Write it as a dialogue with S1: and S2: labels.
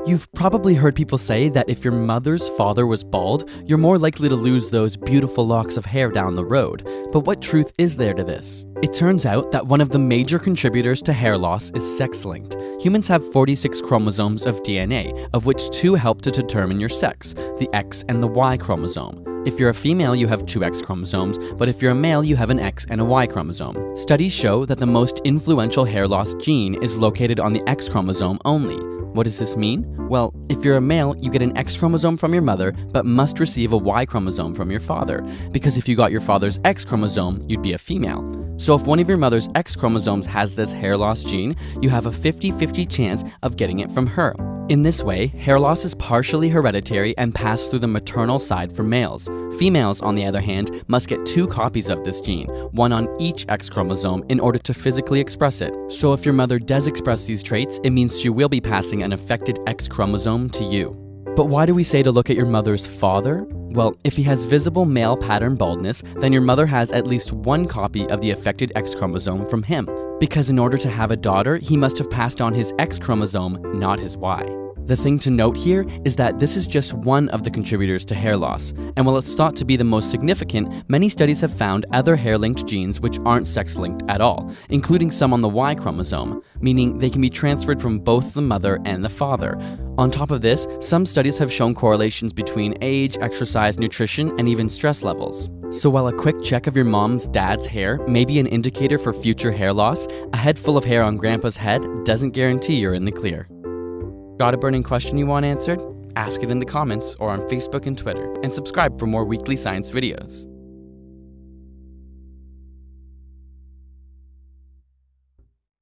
S1: You've probably heard people say that if your mother's father was bald, you're more likely to lose those beautiful locks of hair down the road. But what truth is there to this? It turns out that one of the major contributors to hair loss is sex-linked. Humans have 46 chromosomes of DNA, of which 2 help to determine your sex, the X and the Y chromosome. If you're a female, you have 2 X chromosomes, but if you're a male, you have an X and a Y chromosome. Studies show that the most influential hair loss gene is located on the X chromosome only. What does this mean? Well, if you're a male, you get an X chromosome from your mother, but must receive a Y chromosome from your father, because if you got your father's X chromosome, you'd be a female. So if one of your mother's X chromosomes has this hair loss gene, you have a 50-50 chance of getting it from her. In this way, hair loss is partially hereditary and passed through the maternal side for males. Females, on the other hand, must get 2 copies of this gene, one on each X chromosome, in order to physically express it. So if your mother does express these traits, it means she will be passing an affected X chromosome to you. But why do we say to look at your mother's father? Well, if he has visible male pattern baldness, then your mother has at least 1 copy of the affected X chromosome from him. Because in order to have a daughter, he must have passed on his X chromosome, not his Y. The thing to note here is that this is just one of the contributors to hair loss, and while it's thought to be the most significant, many studies have found other hair-linked genes which aren't sex-linked at all, including some on the Y chromosome, meaning they can be transferred from both the mother and the father. On top of this, some studies have shown correlations between age, exercise, nutrition, and even stress levels. So while a quick check of your mom's dad's hair may be an indicator for future hair loss, a head full of hair on grandpa's head doesn't guarantee you're in the clear. Got a burning question you want answered? Ask it in the comments or on Facebook and Twitter, and subscribe for more weekly science videos.